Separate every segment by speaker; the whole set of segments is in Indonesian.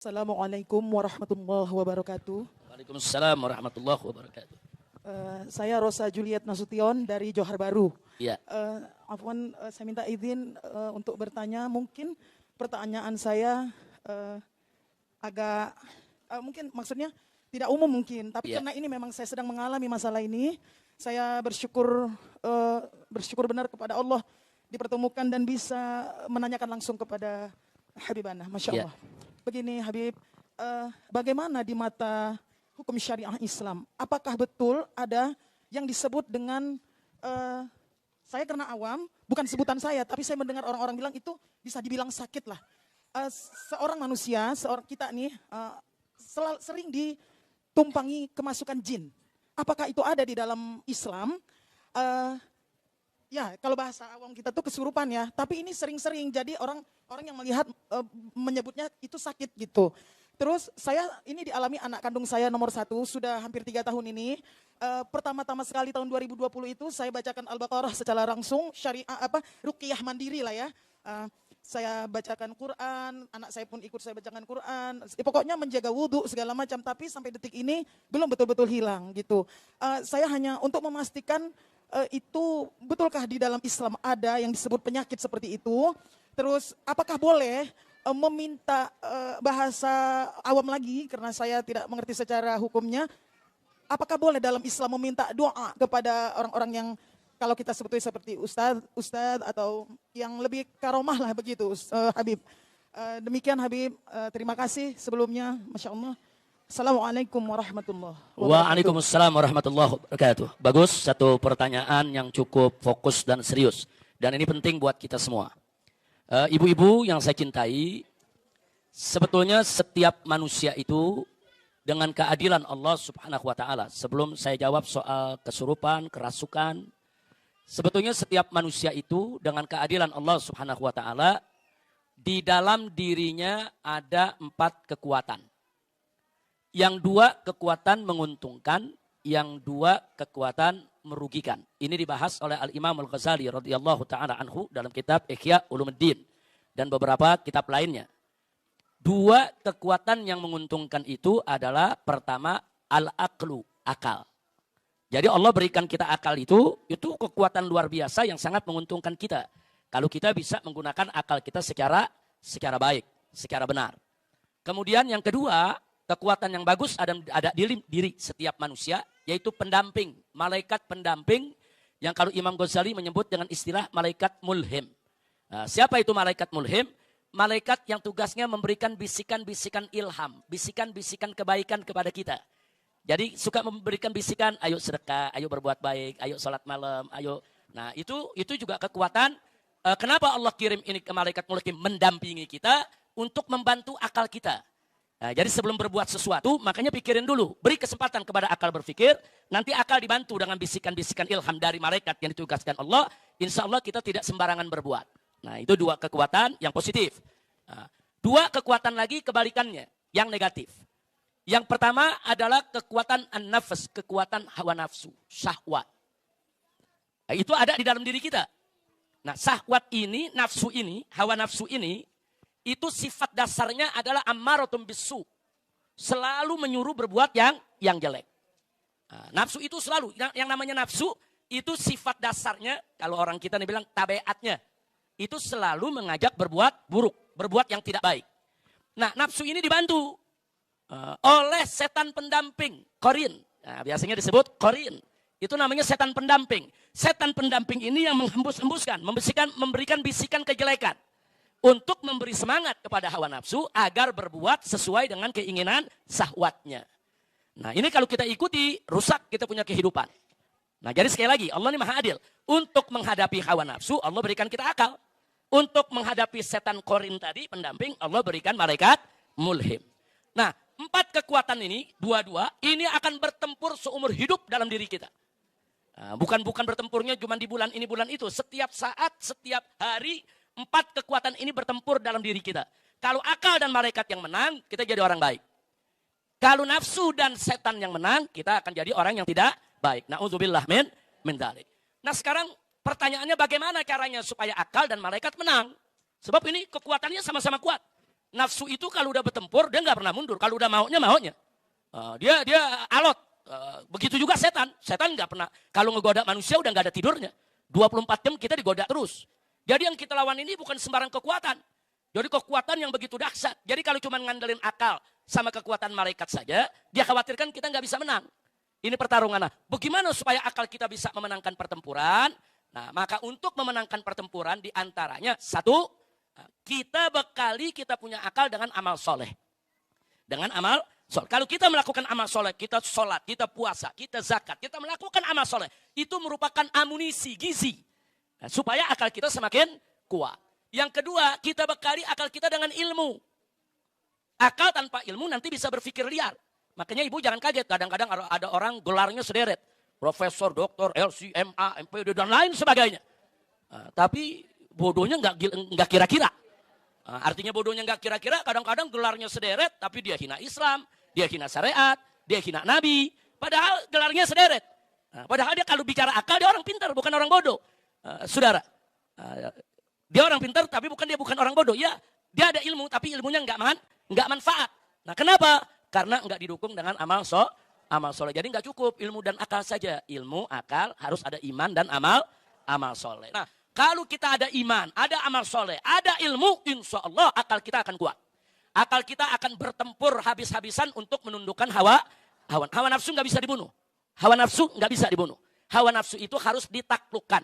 Speaker 1: Assalamualaikum warahmatullahi wabarakatuh.
Speaker 2: Waalaikumsalam warahmatullahi wabarakatuh.
Speaker 1: Saya Rosa Juliet Nasution dari Johar Baru.
Speaker 2: Ya,
Speaker 1: Afwan, saya minta izin untuk bertanya. Mungkin pertanyaan saya agak mungkin maksudnya tidak umum mungkin, tapi
Speaker 2: ya,
Speaker 1: karena ini memang saya sedang mengalami masalah ini, saya bersyukur benar kepada Allah dipertemukan dan bisa menanyakan langsung kepada Habibana, Masya
Speaker 2: ya.
Speaker 1: Allah. Begini Habib, bagaimana di mata hukum syariah Islam? Apakah betul ada yang disebut dengan saya karena awam, bukan sebutan saya, tapi saya mendengar orang-orang bilang itu bisa dibilang sakit lah. Seorang manusia, seorang kita nih sering ditumpangi kemasukan jin. Apakah itu ada di dalam Islam? Ya, kalau bahasa awam kita tuh kesurupan ya. Tapi ini sering-sering jadi orang yang melihat menyebutnya itu sakit gitu. Terus saya ini dialami anak kandung saya nomor 1 sudah hampir 3 tahun ini. Pertama-tama sekali tahun 2020 itu saya bacakan Al-Baqarah secara langsung syariah ruqyah mandiri lah ya. Saya bacakan Quran, anak saya pun ikut saya bacakan Quran. Pokoknya menjaga wudhu segala macam, tapi sampai detik ini belum betul-betul hilang gitu. Saya hanya untuk memastikan itu betulkah di dalam Islam ada yang disebut penyakit seperti itu. Terus apakah boleh meminta bahasa awam lagi karena saya tidak mengerti secara hukumnya. Apakah boleh dalam Islam meminta doa kepada orang-orang yang kalau kita sebutnya seperti ustadz atau yang lebih karomah lah begitu, Habib. Demikian Habib, terima kasih sebelumnya, Masya Allah. Assalamualaikum warahmatullahi wabarakatuh.
Speaker 2: Waalaikumsalam warahmatullahi wabarakatuh. Bagus, satu pertanyaan yang cukup fokus dan serius. Dan ini penting buat kita semua. Ibu-ibu yang saya cintai, sebetulnya setiap manusia itu dengan keadilan Allah Subhanahu wa taala. Sebelum saya jawab soal kesurupan, kerasukan, sebetulnya setiap manusia itu dengan keadilan Allah Subhanahu wa taala di dalam dirinya ada 4 kekuatan. Yang 2 kekuatan menguntungkan, yang 2 kekuatan merugikan. Ini dibahas oleh Al-Imam Al-Ghazali radhiyallahu taala anhu dalam kitab Ihya Ulumuddin dan beberapa kitab lainnya. 2 kekuatan yang menguntungkan itu adalah pertama al-aqlu, akal. Jadi Allah berikan kita akal itu kekuatan luar biasa yang sangat menguntungkan kita. Kalau kita bisa menggunakan akal kita secara baik, secara benar. Kemudian yang kedua, kekuatan yang bagus ada di diri setiap manusia, yaitu pendamping, malaikat pendamping yang kalau Imam Ghazali menyebut dengan istilah malaikat mulhim. Nah, siapa itu malaikat mulhim? Malaikat yang tugasnya memberikan bisikan-bisikan ilham, bisikan-bisikan kebaikan kepada kita. Jadi suka memberikan bisikan, ayo sedekah, ayo berbuat baik, ayo sholat malam, ayo. Nah itu juga kekuatan. Kenapa Allah kirim ini ke malaikat mulhim mendampingi kita untuk membantu akal kita. Nah, jadi sebelum berbuat sesuatu, makanya pikirin dulu. Beri kesempatan kepada akal berpikir. Nanti akal dibantu dengan bisikan-bisikan ilham dari malaikat yang ditugaskan Allah. Insya Allah kita tidak sembarangan berbuat. Nah, itu 2 kekuatan yang positif. Nah, 2 kekuatan lagi kebalikannya, yang negatif. Yang pertama adalah kekuatan an-nafs, kekuatan hawa nafsu, syahwat. Nah, itu ada di dalam diri kita. Nah, syahwat ini, nafsu ini, hawa nafsu ini, itu sifat dasarnya adalah ammaratun bisu. Selalu menyuruh berbuat yang jelek. Nah, nafsu itu selalu, yang namanya nafsu, itu sifat dasarnya, kalau orang kita bilang tabiatnya, itu selalu mengajak berbuat buruk, berbuat yang tidak baik. Nah, nafsu ini dibantu oleh setan pendamping, korin. Nah, biasanya disebut korin. Itu namanya setan pendamping. Setan pendamping ini yang menghembus-hembuskan, memberikan bisikan kejelekan. Untuk memberi semangat kepada hawa nafsu agar berbuat sesuai dengan keinginan syahwatnya. Nah, ini kalau kita ikuti, rusak kita punya kehidupan. Nah, jadi sekali lagi, Allah ini maha adil. Untuk menghadapi hawa nafsu, Allah berikan kita akal. Untuk menghadapi setan korin tadi, pendamping, Allah berikan malaikat mulhim. Nah, 4 kekuatan ini, dua-dua, ini akan bertempur seumur hidup dalam diri kita. Nah, bukan bertempurnya cuma di bulan ini, bulan itu. Setiap saat, setiap hari, 4 kekuatan ini bertempur dalam diri kita. Kalau akal dan malaikat yang menang, kita jadi orang baik. Kalau nafsu dan setan yang menang, kita akan jadi orang yang tidak baik. Na'udzubillah min dzalik. Nah, sekarang pertanyaannya bagaimana caranya supaya akal dan malaikat menang? Sebab ini kekuatannya sama-sama kuat. Nafsu itu kalau udah bertempur, dia nggak pernah mundur. Kalau udah maunya, maunya. Dia alot. Begitu juga setan. Setan nggak pernah. Kalau ngegoda manusia udah nggak ada tidurnya. 24 jam kita digoda terus. Jadi yang kita lawan ini bukan sembarang kekuatan. Jadi kekuatan yang begitu dahsyat. Jadi kalau cuma ngandelin akal sama kekuatan malaikat saja, dia khawatirkan kita nggak bisa menang. Ini pertarungan. Nah, bagaimana supaya akal kita bisa memenangkan pertempuran? Nah, maka untuk memenangkan pertempuran diantaranya, satu, kita bekali kita punya akal dengan amal soleh. Dengan amal soleh. Kalau kita melakukan amal soleh, kita sholat, kita puasa, kita zakat, kita melakukan amal soleh. Itu merupakan amunisi, gizi. Nah, supaya akal kita semakin kuat. Yang kedua, kita bekali akal kita dengan ilmu. Akal tanpa ilmu nanti bisa berpikir liar. Makanya ibu jangan kaget, kadang-kadang ada orang gelarnya sederet. Profesor, doktor, LC, MA, MPD, dan lain sebagainya. Tapi bodohnya nggak kira-kira. Artinya bodohnya nggak kira-kira, kadang-kadang gelarnya sederet, tapi dia hina Islam, dia hina syariat, dia hina Nabi. Padahal gelarnya sederet. Padahal dia kalau bicara akal, dia orang pintar, bukan orang bodoh. Saudara, dia orang pintar, tapi dia bukan orang bodoh. Ya, dia ada ilmu, tapi ilmunya nggak manfaat. Nah, kenapa? Karena nggak didukung dengan amal soleh. Jadi nggak cukup ilmu dan akal saja. Ilmu, akal, harus ada iman dan amal soleh. Nah, kalau kita ada iman, ada amal soleh, ada ilmu, insya Allah akal kita akan kuat. Akal kita akan bertempur habis-habisan untuk menundukkan hawa nafsu nggak bisa dibunuh. Hawa nafsu nggak bisa dibunuh. Hawa nafsu itu harus ditaklukkan,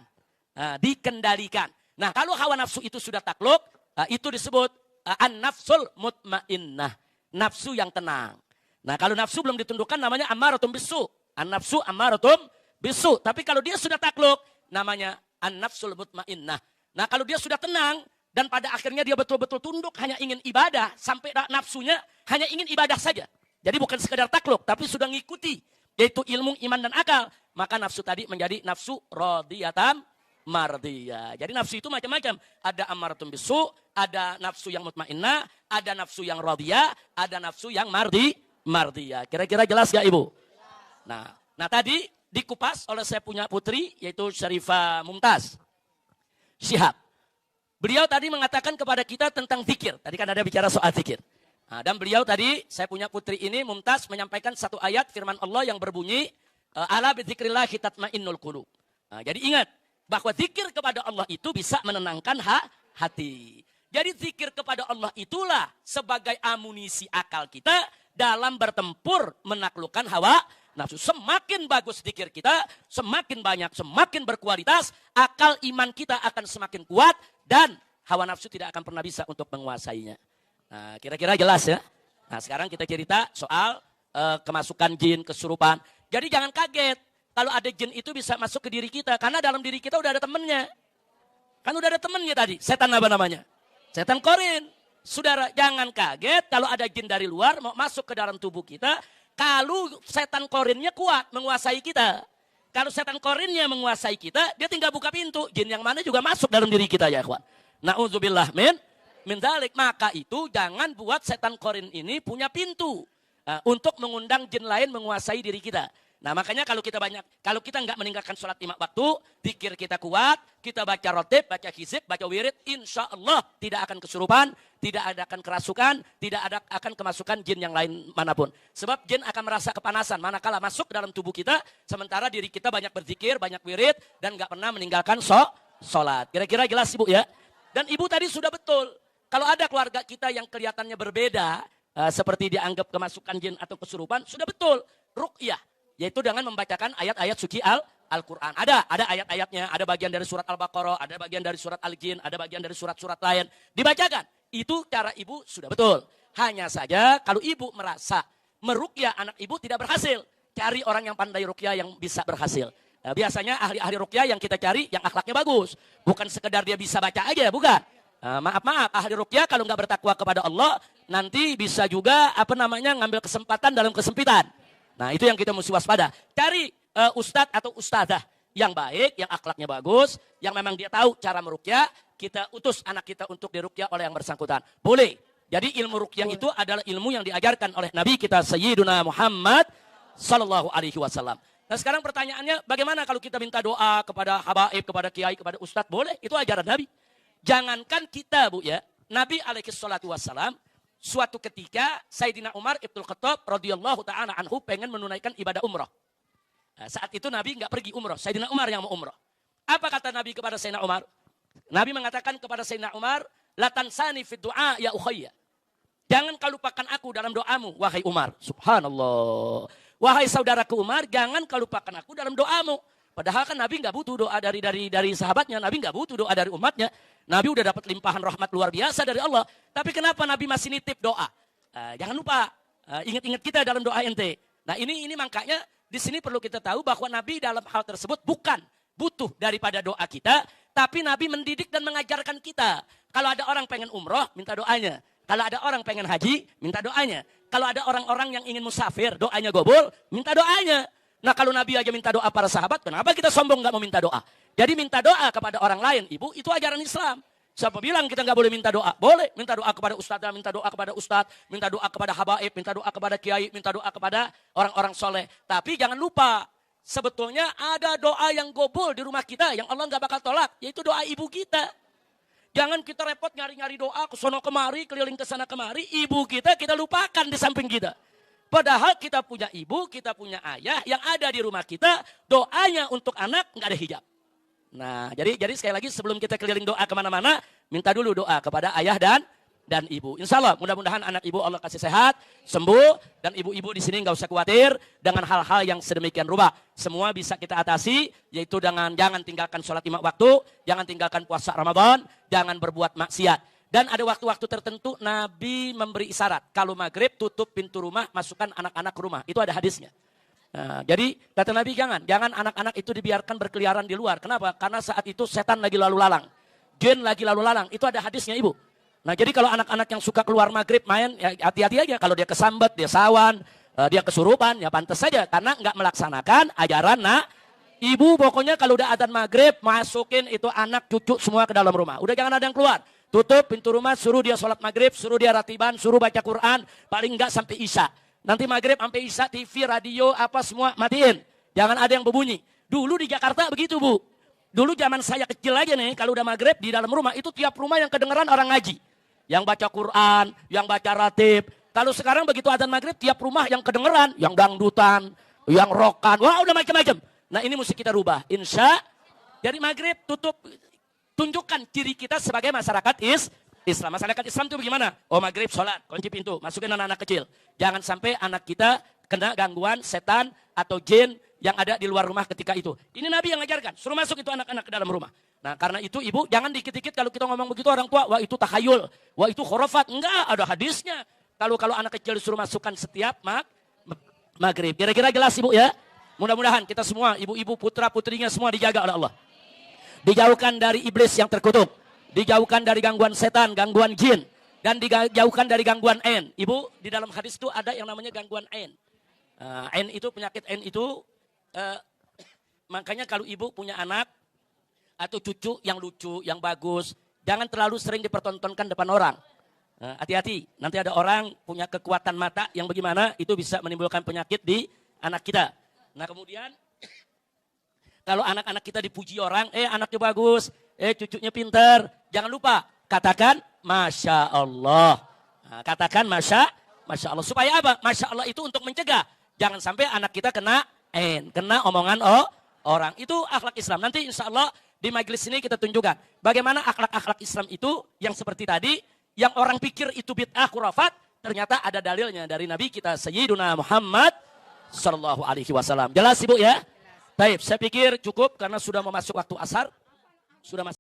Speaker 2: dikendalikan. Nah, kalau hawa nafsu itu sudah takluk, itu disebut an-nafsul mutmainnah. Nafsu yang tenang. Nah, kalau nafsu belum ditundukkan namanya amaratum bisu. An-nafsu amaratum bisu. Tapi kalau dia sudah takluk, namanya an-nafsul mutmainnah. Nah, kalau dia sudah tenang, dan pada akhirnya dia betul-betul tunduk, hanya ingin ibadah, sampai nafsunya hanya ingin ibadah saja. Jadi bukan sekedar takluk, tapi sudah ngikuti. Yaitu ilmu, iman, dan akal. Maka nafsu tadi menjadi nafsu radiyatam mardiyah. Jadi nafsu itu macam-macam. Ada amaratum bisu, ada nafsu yang mutmainnah, ada nafsu yang radiyah, ada nafsu yang mardiyah. Kira-kira jelas gak Ibu? Nah, tadi dikupas oleh saya punya putri, yaitu Syarifah Mumtaz Syihab. Beliau tadi mengatakan kepada kita tentang zikir. Tadi kan ada bicara soal zikir. Nah, dan beliau tadi, saya punya putri ini, Mumtaz, menyampaikan satu ayat firman Allah yang berbunyi, ala bidzikrillahi tatmainnul qulub. Nah, jadi ingat, bahwa zikir kepada Allah itu bisa menenangkan hati. Jadi zikir kepada Allah itulah sebagai amunisi akal kita dalam bertempur menaklukkan hawa nafsu. Semakin bagus zikir kita, semakin banyak, semakin berkualitas, akal iman kita akan semakin kuat dan hawa nafsu tidak akan pernah bisa untuk menguasainya. Nah, kira-kira jelas ya. Nah, sekarang kita cerita soal kemasukan jin, kesurupan. Jadi jangan kaget. Kalau ada jin itu bisa masuk ke diri kita. Karena dalam diri kita udah ada temennya. Kan udah ada temennya tadi. Setan apa namanya? Setan korin. Saudara, jangan kaget kalau ada jin dari luar mau masuk ke dalam tubuh kita. Kalau setan korinnya kuat menguasai kita. Kalau setan korinnya menguasai kita, dia tinggal buka pintu. Jin yang mana juga masuk dalam diri kita ya kawan. Na'udzubillah min dzalik. Maka itu jangan buat setan korin ini punya pintu. Untuk mengundang jin lain menguasai diri kita. Nah, makanya kalau kita nggak meninggalkan sholat 5 waktu, zikir kita kuat, kita baca rotib, baca hizib, baca wirid, insya Allah tidak akan kesurupan, tidak akan kerasukan, tidak akan kemasukan jin yang lain manapun. Sebab jin akan merasa kepanasan manakala masuk ke dalam tubuh kita, sementara diri kita banyak berzikir, banyak wirid, dan nggak pernah meninggalkan sholat. Kira-kira jelas Ibu ya? Dan Ibu tadi sudah betul, kalau ada keluarga kita yang kelihatannya berbeda, seperti dianggap kemasukan jin atau kesurupan, sudah betul, ruqyah. Yaitu dengan membacakan ayat-ayat suci Al-Quran. Ada ayat-ayatnya, ada bagian dari surat Al-Baqarah, ada bagian dari surat Al-Jin, ada bagian dari surat-surat lain. Dibacakan. Itu cara ibu sudah betul. Hanya saja kalau ibu merasa meruqyah anak ibu tidak berhasil, cari orang yang pandai ruqyah yang bisa berhasil. Nah, biasanya ahli-ahli ruqyah yang kita cari yang akhlaknya bagus. Bukan sekedar dia bisa baca aja, bukan. Maaf, ahli ruqyah kalau nggak bertakwa kepada Allah, nanti bisa juga ngambil kesempatan dalam kesempitan. Nah, itu yang kita mesti waspada. Cari ustadz atau ustadzah yang baik, yang akhlaknya bagus, yang memang dia tahu cara meruqyah, kita utus anak kita untuk diruqyah oleh yang bersangkutan. Boleh. Jadi ilmu ruqyah itu adalah ilmu yang diajarkan oleh Nabi kita Sayyiduna Muhammad sallallahu alaihi wasallam. Nah, sekarang pertanyaannya, bagaimana kalau kita minta doa kepada habaib, kepada kiai, kepada ustadz? Boleh, itu ajaran Nabi. Jangankan kita, Bu ya. Nabi alaihi salatu wassalam suatu ketika Sayyidina Umar Ibnul Khattab radhiyallahu ta'ala anhu pengen menunaikan ibadah umrah. Nah, saat itu Nabi nggak pergi umrah, Sayyidina Umar yang mau umrah. Apa kata Nabi kepada Sayyidina Umar? Nabi mengatakan kepada Sayyidina Umar, la tansani fid du'a ya ukhayya. Jangan kau lupakan aku dalam doamu, wahai Umar. Subhanallah. Wahai saudaraku Umar, jangan kau lupakan aku dalam doamu. Padahal kan Nabi nggak butuh doa dari sahabatnya, Nabi nggak butuh doa dari umatnya. Nabi udah dapat limpahan rahmat luar biasa dari Allah. Tapi kenapa Nabi masih nitip doa? Jangan lupa, ingat-ingat kita dalam doa ente. Nah ini makanya di sini perlu kita tahu bahwa Nabi dalam hal tersebut bukan butuh daripada doa kita, tapi Nabi mendidik dan mengajarkan kita. Kalau ada orang pengen umroh, minta doanya. Kalau ada orang pengen haji, minta doanya. Kalau ada orang-orang yang ingin musafir, doanya gobol, minta doanya. Nah kalau Nabi aja minta doa para sahabat, kenapa kita sombong gak mau minta doa? Jadi minta doa kepada orang lain, ibu, itu ajaran Islam. Siapa bilang kita gak boleh minta doa? Boleh, minta doa kepada ustadzah, minta doa kepada ustadz, minta doa kepada habaib, minta doa kepada kiai, minta doa kepada orang-orang soleh. Tapi jangan lupa, sebetulnya ada doa yang gobol di rumah kita, yang Allah gak bakal tolak, yaitu doa ibu kita. Jangan kita repot nyari-nyari doa ke sono kemari, keliling ke sana kemari. Ibu kita lupakan di samping kita. Padahal kita punya ibu, kita punya ayah yang ada di rumah kita. Doanya untuk anak nggak ada hijab. Nah, jadi sekali lagi sebelum kita keliling doa kemana-mana, minta dulu doa kepada ayah dan ibu. Insya Allah mudah-mudahan anak ibu Allah kasih sehat, sembuh. Dan ibu-ibu di sini nggak usah khawatir dengan hal-hal yang sedemikian rupa. Semua bisa kita atasi, yaitu dengan jangan tinggalkan sholat 5 waktu, jangan tinggalkan puasa Ramadan, jangan berbuat maksiat. Dan ada waktu-waktu tertentu Nabi memberi isyarat. Kalau maghrib tutup pintu rumah, masukkan anak-anak ke rumah. Itu ada hadisnya. Nah, jadi kata Nabi jangan anak-anak itu dibiarkan berkeliaran di luar. Kenapa? Karena saat itu setan lagi lalu lalang. Jin lagi lalu lalang. Itu ada hadisnya ibu. Nah jadi kalau anak-anak yang suka keluar maghrib main, ya hati-hati aja. Kalau dia kesambet, dia sawan, dia kesurupan, ya pantas saja. Karena nggak melaksanakan ajaran ibu. Pokoknya kalau udah adzan maghrib, masukin itu anak cucu semua ke dalam rumah. Udah jangan ada yang keluar. Tutup pintu rumah, suruh dia sholat maghrib, suruh dia ratiban, suruh baca Quran. Paling nggak sampai isya. Nanti maghrib sampai isya, TV, radio, apa semua matiin. Jangan ada yang berbunyi. Dulu di Jakarta begitu bu. Dulu zaman saya kecil aja nih, kalau udah maghrib di dalam rumah, itu tiap rumah yang kedengeran orang ngaji. Yang baca Quran, yang baca ratib. Kalau sekarang begitu adzan maghrib, tiap rumah yang kedengeran, yang dangdutan, yang rokan, wah udah macam-macam. Nah ini mesti kita rubah. Insya, jadi maghrib tutup, tunjukkan ciri kita sebagai masyarakat Islam. Masyarakat Islam itu bagaimana? Oh maghrib sholat, kunci pintu, masukin anak-anak kecil. Jangan sampai anak kita kena gangguan setan atau jin yang ada di luar rumah ketika itu. Ini Nabi yang ngajarkan, suruh masuk itu anak-anak ke dalam rumah. Nah karena itu ibu jangan dikit-dikit kalau kita ngomong begitu orang tua, wah itu takhayul, wah itu khurafat. Enggak, ada hadisnya. Kalau anak kecil disuruh masukkan setiap maghrib. Kira-kira jelas ibu ya? Mudah-mudahan kita semua, ibu-ibu putra-putrinya semua dijaga oleh Allah. Dijauhkan dari iblis yang terkutuk. Dijauhkan dari gangguan setan, gangguan jin. Dan dijauhkan dari gangguan ain. Ibu, di dalam hadis itu ada yang namanya gangguan ain. Ain itu, penyakit ain itu, makanya kalau ibu punya anak, atau cucu yang lucu, yang bagus, jangan terlalu sering dipertontonkan depan orang. Hati-hati, nanti ada orang punya kekuatan mata yang bagaimana, itu bisa menimbulkan penyakit di anak kita. Nah kemudian, kalau anak-anak kita dipuji orang, anaknya bagus, cucunya pintar, jangan lupa, katakan, Masya Allah. Nah, katakan, Masya Allah. Supaya apa? Masya Allah itu untuk mencegah. Jangan sampai anak kita kena omongan orang. Itu akhlak Islam. Nanti insya Allah, di majelis ini kita tunjukkan bagaimana akhlak-akhlak Islam itu yang seperti tadi, yang orang pikir itu bid'ah khurafat, ternyata ada dalilnya dari Nabi kita Sayyiduna Muhammad sallallahu alaihi wasallam. Jelas Ibu ya? Baik, saya pikir cukup karena sudah mau masuk waktu asar. Sudah masuk